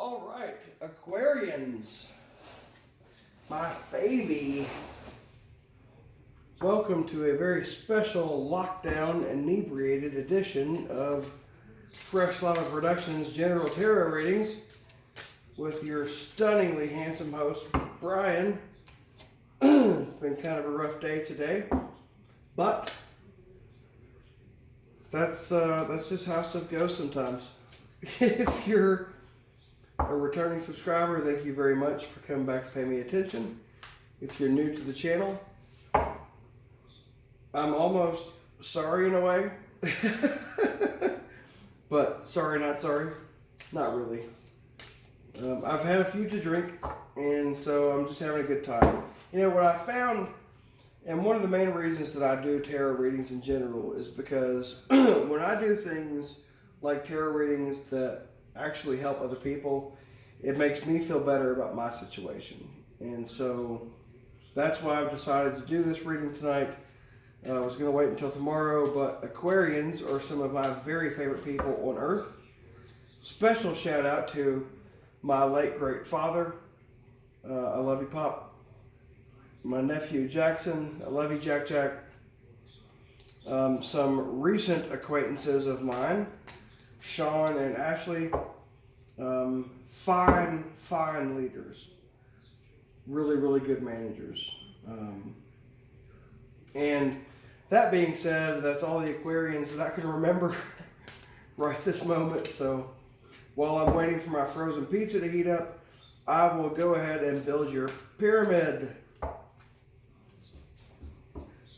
All right, Aquarians, my favy. Welcome to a very special lockdown inebriated edition of Fresh Lava Productions General Tarot Readings with your stunningly handsome host, Brian. It's been kind of a rough day today, but that's just how stuff goes sometimes. If you're a returning subscriber, thank you very much for coming back to pay me attention. If you're new to the channel, I'm almost sorry in a way. But sorry, not sorry. Not really. I've had a few to drink, and so I'm just having a good time. You know, what I found, and one of the main reasons that I do tarot readings in general is because when I do things like tarot readings that actually help other people, it makes me feel better about my situation. And so that's why I've decided to do this reading tonight. I was going to wait until tomorrow, but Aquarians are some of my very favorite people on earth. Special shout out to my late great father. I love you, Pop. My nephew Jackson. I love you, Jack. Some recent acquaintances of mine, Sean and Ashley. Fine leaders. Really good managers. And that being said, that's all the Aquarians that I can remember right this moment. So while I'm waiting for my frozen pizza to heat up, I will go ahead and build your pyramid.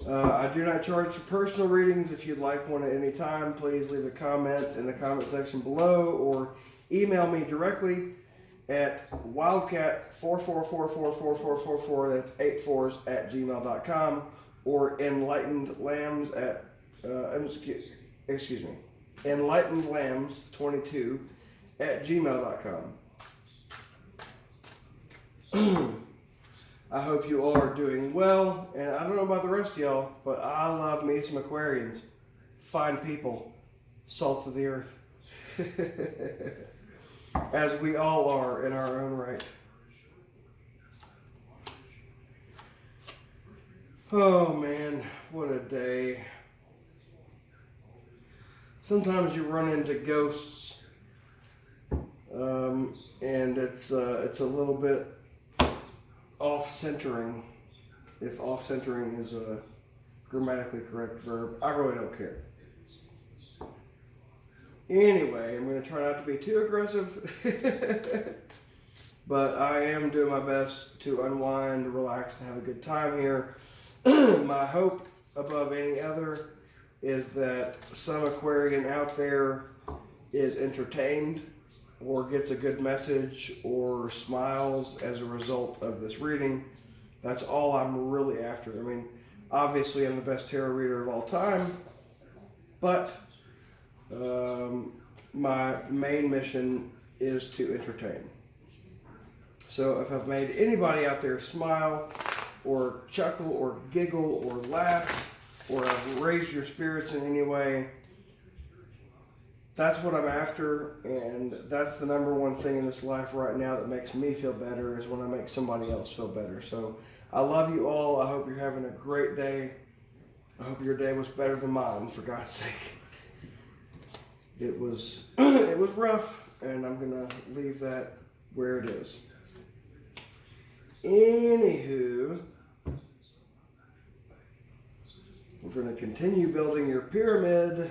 I do not charge for personal readings. If you'd like one at any time, please leave a comment in the comment section below or email me directly at wildcat44444444, that's 8 4s, @gmail.com, or enlightenedlambs at, enlightenedlambs22 @gmail.com. I hope you all are doing well, and I don't know about the rest of y'all, but I love me some Aquarians. Fine people, salt of the earth. As we all are in our own right. Oh man, what a day. Sometimes you run into ghosts, and it's a little bit off-centering, if off-centering is a grammatically correct verb. I really don't care. Anyway, I'm going to try not to be too aggressive, but I am doing my best to unwind, relax, and have a good time here. My hope above any other is that some Aquarian out there is entertained or gets a good message or smiles as a result of this reading. That's all I'm really after. I mean, obviously I'm the best tarot reader of all time, but my main mission is to entertain. So if I've made anybody out there smile or chuckle or giggle or laugh, or I've raised your spirits in any way, that's what I'm after, and that's the number one thing in this life right now that makes me feel better, is when I make somebody else feel better. So I love you all. I hope you're having a great day. I hope your day was better than mine, for God's sake. It was rough, and I'm gonna leave that where it is. Anywho, we're gonna continue building your pyramid.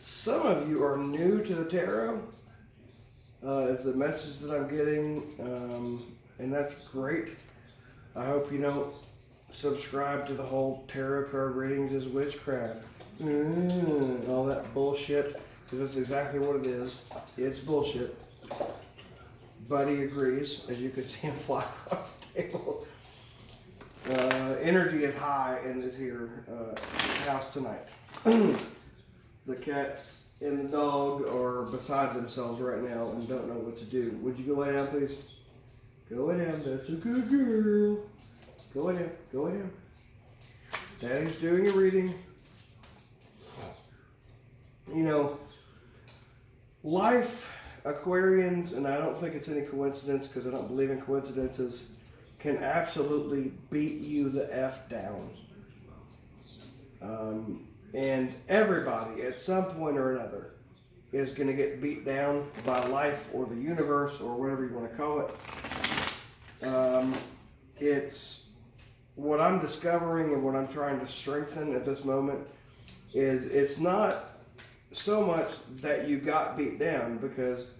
Some of you are new to the tarot, is the message that I'm getting, and that's great. I hope you don't subscribe to the whole tarot card readings is witchcraft, and all that bullshit, because that's exactly what it is. It's bullshit. Buddy agrees, as you can see him fly across the table. Energy is high in this here house tonight. The cats and the dog are beside themselves right now and don't know what to do. Would you go lay down, please? Go lay down. That's a good girl. Go lay down. Go lay down. Daddy's doing a reading. You know, life, Aquarians, and I don't think it's any coincidence because I don't believe in coincidences, can absolutely beat you the F down. And everybody at some point or another is going to get beat down by life or the universe or whatever you want to call it. It's what I'm discovering and what I'm trying to strengthen at this moment is it's not so much that you got beat down, because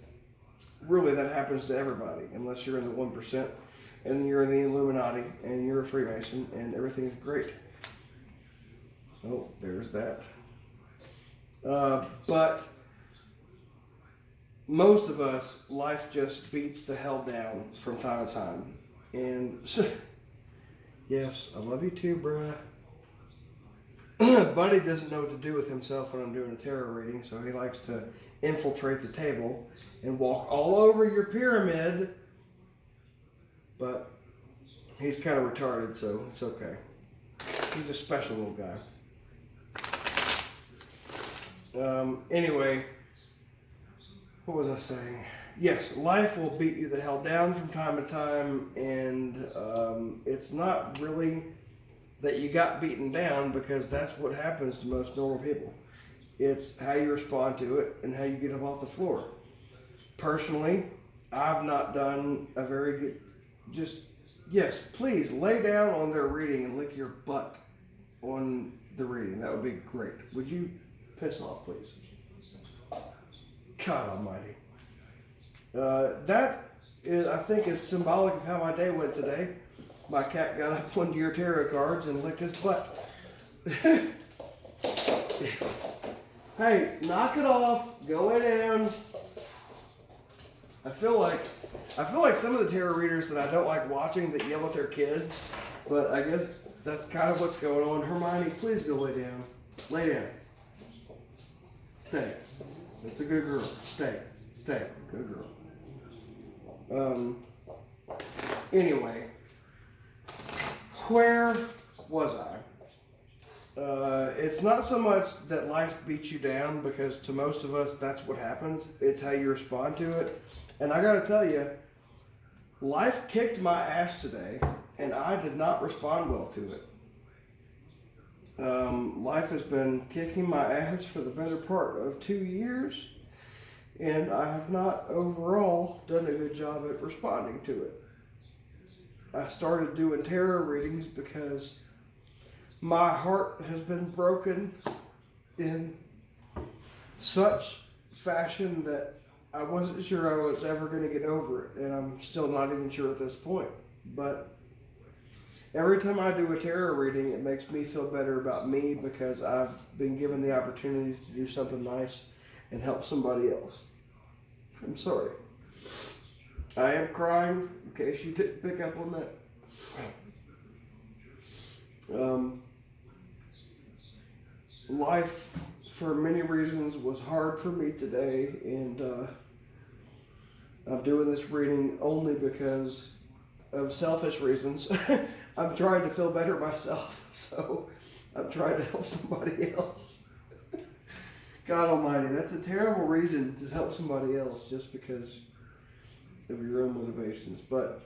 really that happens to everybody unless you're in the 1% and you're in the Illuminati and you're a Freemason and everything's great. Oh, there's that. But most of us, life just beats the hell down from time to time. And yes, I love you too, bruh. Buddy doesn't know what to do with himself when I'm doing a tarot reading, so he likes to infiltrate the table and walk all over your pyramid. But he's kind of retarded, so it's okay. He's a special little guy. Anyway, what was I saying? Yes, life will beat you the hell down from time to time, and it's not really that you got beaten down, because that's what happens to most normal people. It's how you respond to it and how you get up off the floor. Personally, I've not done a very good, yes, please lay down on their reading and lick your butt on the reading. That would be great. Would you piss off, please? God almighty. That is, I think, is symbolic of how my day went today. My cat got up one of your tarot cards and licked his butt. Hey, knock it off. Go lay down. I feel like some of the tarot readers that I don't like watching that yell at their kids, but I guess that's kind of what's going on. Hermione, please go lay down. Lay down. Stay. That's a good girl. Stay. Good girl. Anyway, where was I? It's not so much that life beats you down, because to most of us that's what happens. It's how you respond to it. And I gotta tell you, life kicked my ass today, and I did not respond well to it. Life has been kicking my ass for the better part of 2 years, and I have not overall done a good job at responding to it. I started doing tarot readings because my heart has been broken in such fashion that I wasn't sure I was ever going to get over it, and I'm still not even sure at this point. But every time I do a tarot reading, it makes me feel better about me, because I've been given the opportunity to do something nice and help somebody else. I'm sorry. I am crying, in case you didn't pick up on that. Life, for many reasons, was hard for me today, and I'm doing this reading only because of selfish reasons. I'm trying to feel better myself, so I'm trying to help somebody else. God almighty, that's a terrible reason to help somebody else just because of your own motivations. But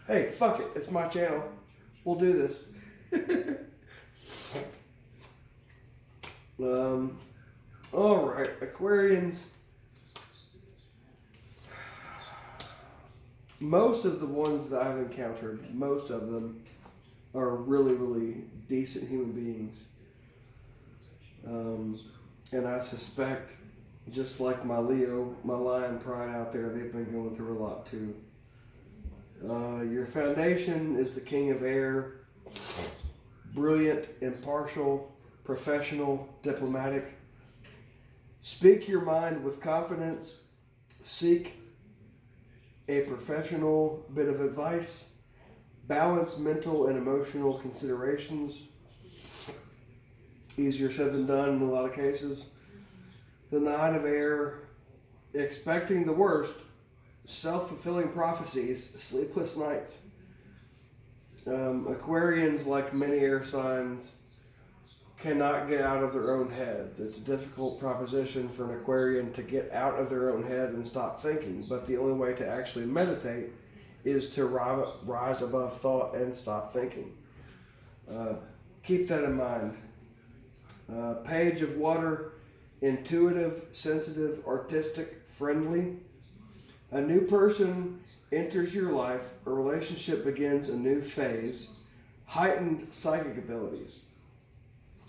hey, fuck it, it's my channel. We'll do this. All right, Aquarians. Most of the ones that I've encountered, most of them are really, really decent human beings. And I suspect, just like my Leo, my lion pride out there, they've been going through a lot too. Your foundation is the King of Air. Brilliant, impartial, professional, diplomatic. Speak your mind with confidence. Seek a professional bit of advice. Balance mental and emotional considerations. Easier said than done in a lot of cases. The Nine of Air, expecting the worst, self-fulfilling prophecies, sleepless nights. Aquarians, like many air signs, cannot get out of their own heads. It's a difficult proposition for an Aquarian to get out of their own head and stop thinking. But the only way to actually meditate is to rise above thought and stop thinking. Keep that in mind. Page of Water, intuitive, sensitive, artistic, friendly. A new person enters your life. A relationship begins a new phase. Heightened psychic abilities.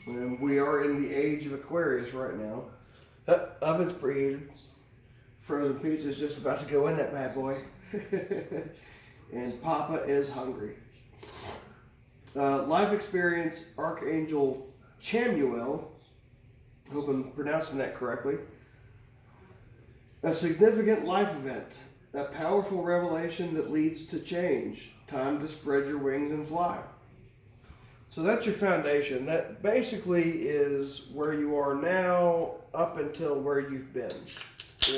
And we are in the age of Aquarius right now. Oven's preheated. Frozen pizza is just about to go in that bad boy. And Papa is hungry. Life experience, Archangel Chamuel. Hope I'm pronouncing that correctly. A significant life event. A powerful revelation that leads to change. Time to spread your wings and fly. So that's your foundation. That basically is where you are now up until where you've been.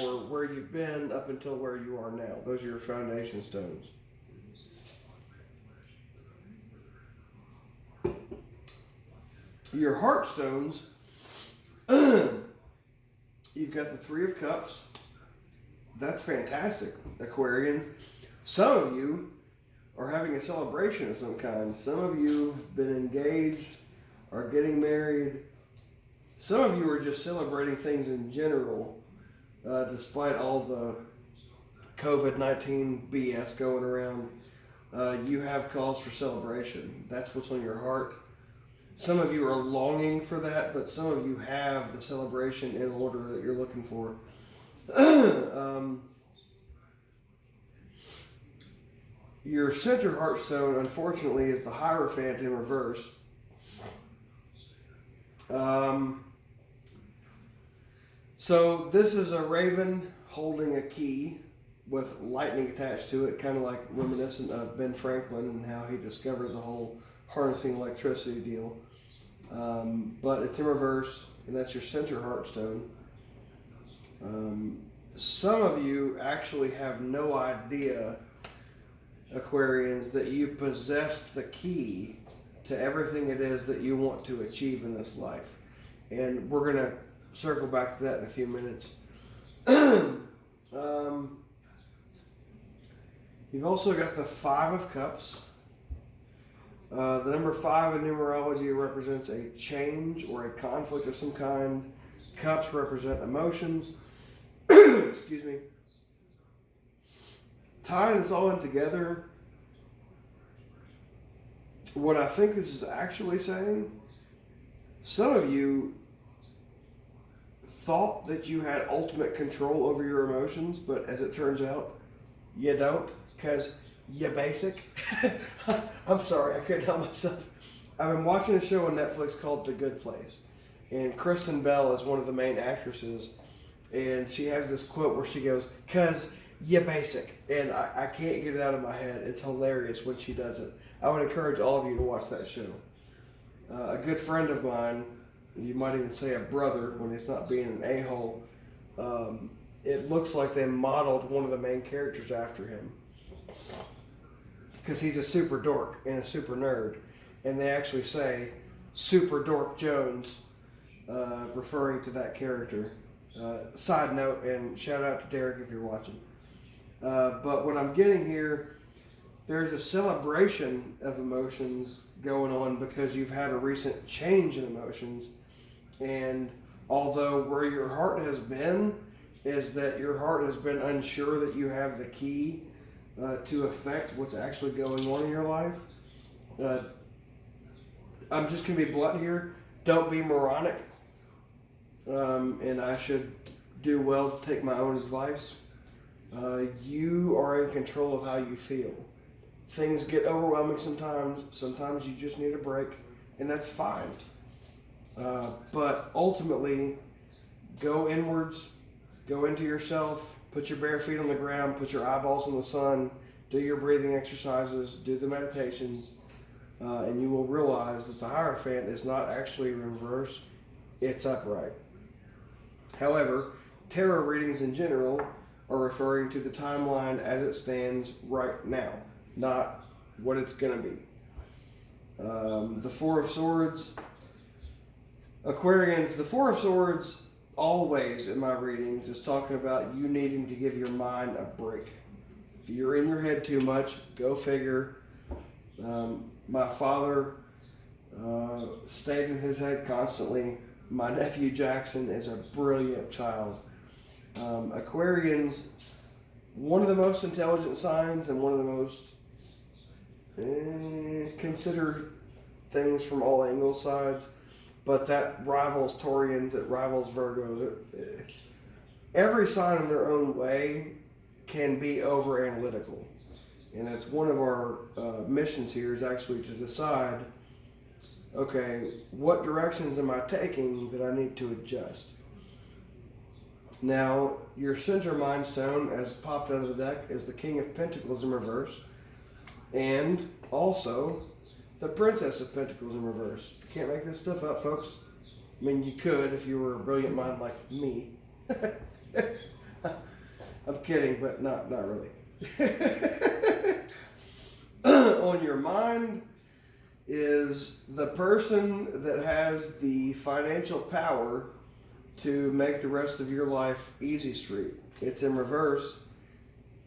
Or where you've been up until where you are now. Those are your foundation stones. Your heart stones, you've got the Three of Cups. That's fantastic, Aquarians. Some of you are having a celebration of some kind. Some of you have been engaged, are getting married. Some of you are just celebrating things in general, despite all the COVID-19 BS going around. You have cause for celebration. That's what's on your heart. Some of you are longing for that, but some of you have the celebration in order that you're looking for. Your center heartstone, unfortunately, is the Hierophant in reverse. So this is a raven holding a key with lightning attached to it, kind of like reminiscent of Ben Franklin and how he discovered the whole harnessing electricity deal. But it's in reverse, and that's your center heartstone. Some of you actually have no idea, Aquarians, that you possess the key to everything it is that you want to achieve in this life. And we're going to circle back to that in a few minutes. You've also got the Five of Cups. The number 5 in numerology represents a change or a conflict of some kind. Cups represent emotions. Excuse me. Tying this all in together, what I think this is actually saying, some of you thought that you had ultimate control over your emotions, but as it turns out, you don't, because you're basic. I'm sorry, I couldn't help myself. I've been watching a show on Netflix called The Good Place, and Kristen Bell is one of the main actresses, and she has this quote where she goes, "'Cause you're basic," and I can't get it out of my head. It's hilarious when she does it. I would encourage all of you to watch that show. A good friend of mine, you might even say a brother when he's not being an a-hole, it looks like they modeled one of the main characters after him. Because he's a super dork and a super nerd. And they actually say Super Dork Jones, referring to that character. Side note, and shout out to Derek if you're watching. But what I'm getting here, there's a celebration of emotions going on because you've had a recent change in emotions. And although where your heart has been is that your heart has been unsure that you have the key to affect what's actually going on in your life. I'm just going to be blunt here. Don't be moronic. And I should do well to take my own advice. You are in control of how you feel. Things get overwhelming sometimes. Sometimes you just need a break, and that's fine. But ultimately, go inwards, go into yourself, put your bare feet on the ground, put your eyeballs in the sun, do your breathing exercises, do the meditations, and you will realize that the Hierophant is not actually in reverse, it's upright. However, tarot readings in general are referring to the timeline as it stands right now, not what it's going to be. The Four of Swords, Aquarians, the Four of Swords always in my readings is talking about you needing to give your mind a break. You're in your head too much. Go figure. My father stayed in his head constantly. My nephew Jackson is a brilliant child. Aquarians, one of the most intelligent signs and one of the most considered things from all angle sides, but that rivals Taurians, it rivals Virgos. Every sign in their own way can be over analytical, and it's one of our missions here is actually to decide, okay, what directions am I taking that I need to adjust? Now, your center mind stone, as popped out of the deck, is the King of Pentacles in reverse, and also the Princess of Pentacles in reverse. You can't make this stuff up, folks. I mean, you could if you were a brilliant mind like me. I'm kidding, but not really. On your mind is the person that has the financial power to make the rest of your life easy street. It's in reverse.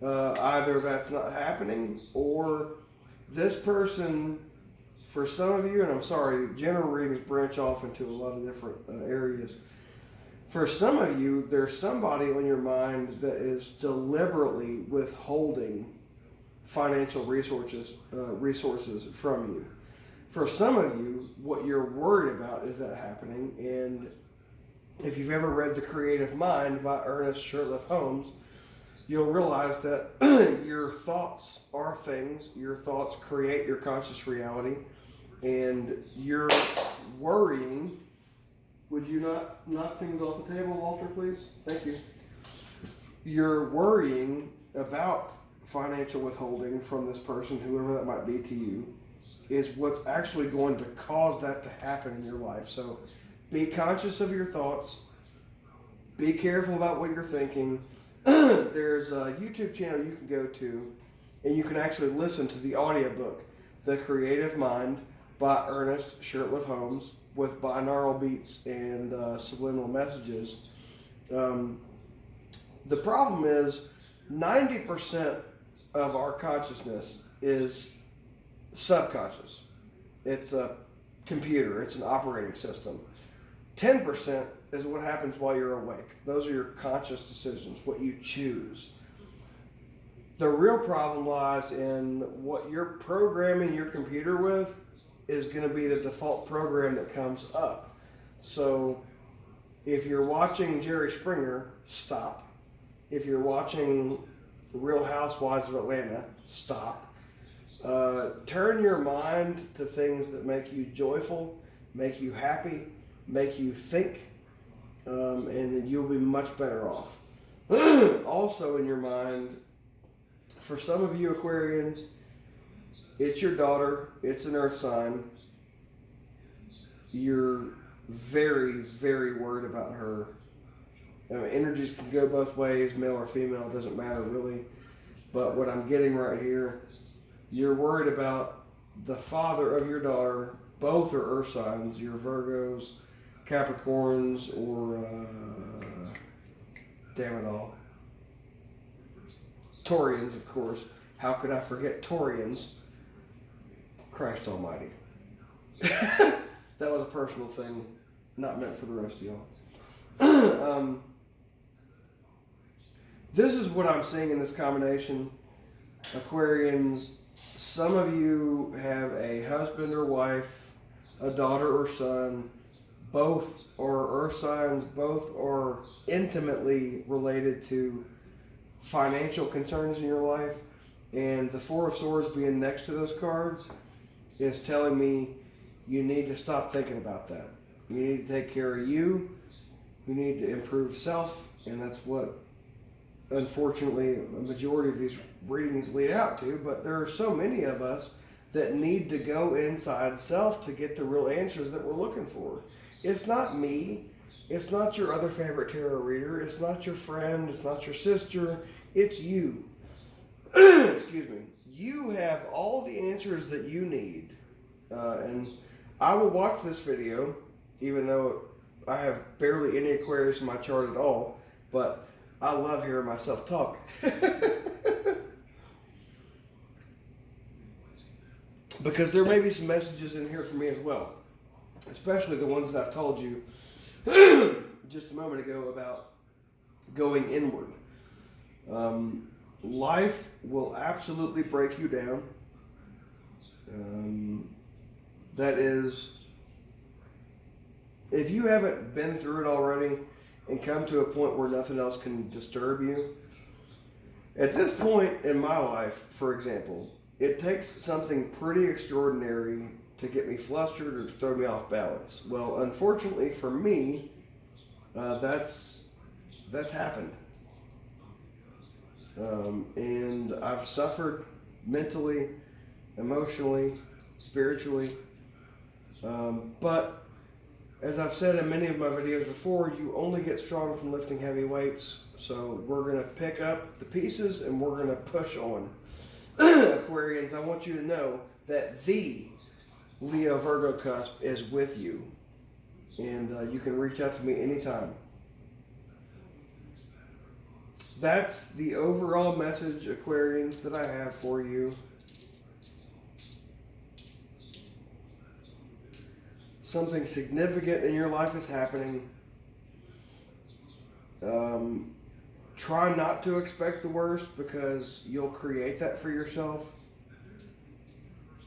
Either that's not happening, or this person, for some of you, and I'm sorry, general readings branch off into a lot of different areas. For some of you, there's somebody on your mind that is deliberately withholding financial resources from you. For some of you, what you're worried about is that happening. And if you've ever read The Creative Mind by Ernest Shirtliff Holmes, you'll realize that your thoughts are things. Your thoughts create your conscious reality. And you're worrying. Would you not knock things off the table, Walter, please? Thank you. You're worrying about financial withholding from this person, whoever that might be to you, is what's actually going to cause that to happen in your life. So be conscious of your thoughts. Be careful about what you're thinking. There's a YouTube channel you can go to, and you can actually listen to the audiobook, The Creative Mind by Ernest Shirtliff Holmes, with binaural beats and subliminal messages. The problem is 90% of our consciousness is subconscious. It's a computer. It's an operating system. 10% is what happens while you're awake. Those are your conscious decisions, what you choose. The real problem lies in what you're programming your computer with is going to be the default program that comes up. So if you're watching Jerry Springer, stop. If you're watching Real Housewives of Atlanta, stop. Turn your mind to things that make you joyful, make you happy, make you think, and then you'll be much better off. Also in your mind, for some of you Aquarians, it's your daughter, it's an earth sign. You're very, very worried about her. I mean, energies can go both ways, male or female, it doesn't matter really. But what I'm getting right here, you're worried about the father of your daughter. Both are earth signs. You're Virgos, Capricorns, or damn it all, Taurians, of course. How could I forget Taurians? Christ almighty. That was a personal thing, not meant for the rest of y'all. This is what I'm seeing in this combination. Aquarians, some of you have a husband or wife, a daughter or son. Both are earth signs. Both are intimately related to financial concerns in your life. And the Four of Swords being next to those cards is telling me you need to stop thinking about that. You need to take care of you. You need to improve self. And that's what, unfortunately, a majority of these readings lead out to. But there are so many of us that need to go inside self to get the real answers that we're looking for. It's not me. It's not your other favorite tarot reader. It's not your friend. It's not your sister. It's you. Excuse me. You have all the answers that you need. And I will watch this video, even though I have barely any Aquarius in my chart at all, but I love hearing myself talk. Because there may be some messages in here for me as well, especially the ones that I've told you just a moment ago about going inward. Life will absolutely break you down. That is, if you haven't been through it already and come to a point where nothing else can disturb you, at this point in my life, for example, it takes something pretty extraordinary to get me flustered or to throw me off balance. Well, unfortunately for me, that's happened. And I've suffered mentally, emotionally, spiritually. But as I've said in many of my videos before, you only get strong from lifting heavy weights. So we're going to pick up the pieces and we're going to push on. Aquarians, I want you to know that the Leo Virgo cusp is with you. And you can reach out to me anytime. That's the overall message, Aquarians, that I have for you. Something significant in your life is happening. Try not to expect the worst because you'll create that for yourself.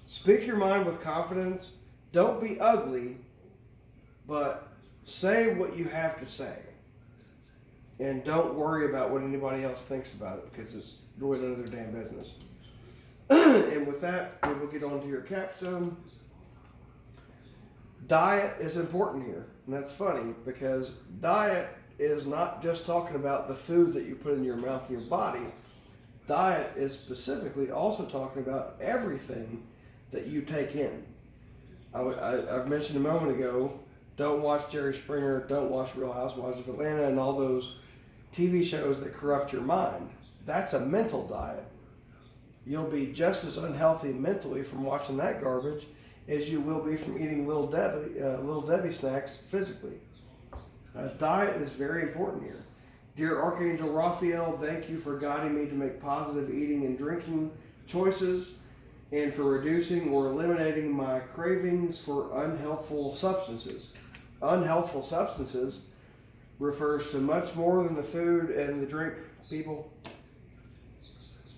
Speak your mind with confidence. Don't be ugly, but say what you have to say. And don't worry about what anybody else thinks about it because it's really none of their damn business. And with that, we will get on to your capstone. Diet is important here. And that's funny because diet is not just talking about the food that you put in your mouth and your body. Diet is specifically also talking about everything that you take in. I mentioned a moment ago, don't watch Jerry Springer, don't watch Real Housewives of Atlanta and all those TV shows that corrupt your mind. That's a mental diet. You'll be just as unhealthy mentally from watching that garbage as you will be from eating Little Debbie snacks physically. Diet is very important here. Dear Archangel Raphael, thank you for guiding me to make positive eating and drinking choices and for reducing or eliminating my cravings for unhealthful substances. Unhealthful substances refers to much more than the food and the drink, people.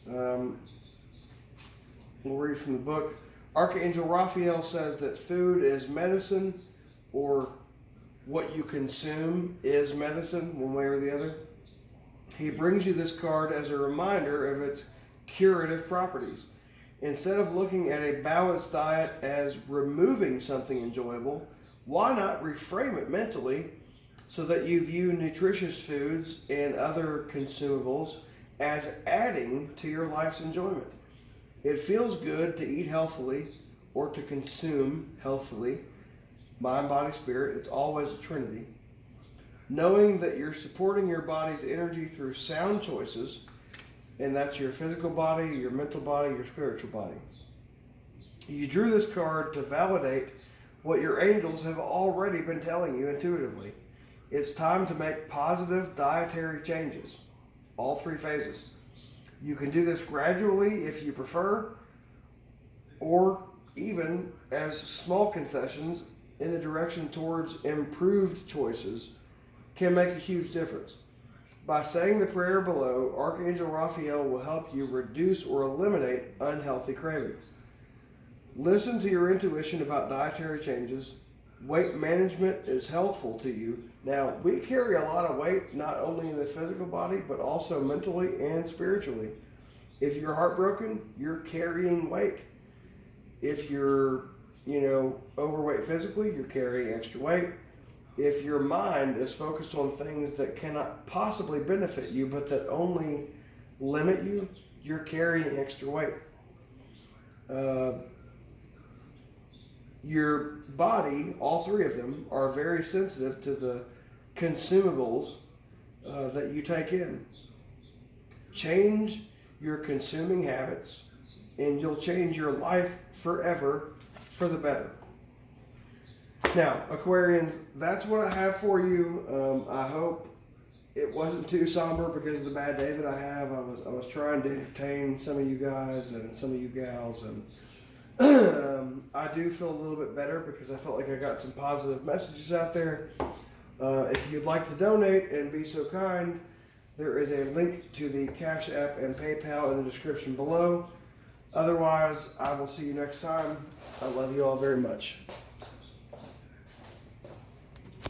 We'll read from the book. Archangel Raphael says that food is medicine, or what you consume is medicine, one way or the other. He brings you this card as a reminder of its curative properties. Instead of looking at a balanced diet as removing something enjoyable, why not reframe it mentally so that you view nutritious foods and other consumables as adding to your life's enjoyment? It feels good to eat healthily or to consume healthily. Mind, body, spirit, it's always a trinity. Knowing that you're supporting your body's energy through sound choices, and that's your physical body, your mental body, your spiritual body. You drew this card to validate what your angels have already been telling you intuitively. It's time to make positive dietary changes. All three phases. You can do this gradually if you prefer, or even as small concessions in the direction towards improved choices can make a huge difference. By saying the prayer below, Archangel Raphael will help you reduce or eliminate unhealthy cravings. Listen to your intuition about dietary changes. Weight management is helpful to you. Now, we carry a lot of weight, not only in the physical body, but also mentally and spiritually. If you're heartbroken, you're carrying weight. If you're, overweight physically, you're carrying extra weight. If your mind is focused on things that cannot possibly benefit you, but that only limit you, you're carrying extra weight. Your body, all three of them, are very sensitive to the consumables that you take in. Change your consuming habits, and you'll change your life forever for the better. Now, Aquarians, that's what I have for you. I hope it wasn't too somber because of the bad day that I have. I was trying to entertain some of you guys and some of you gals, and I do feel a little bit better because I felt like I got some positive messages out there. If you'd like to donate and be so kind, there is a link to the Cash App and PayPal in the description below. Otherwise, I will see you next time. I love you all very much.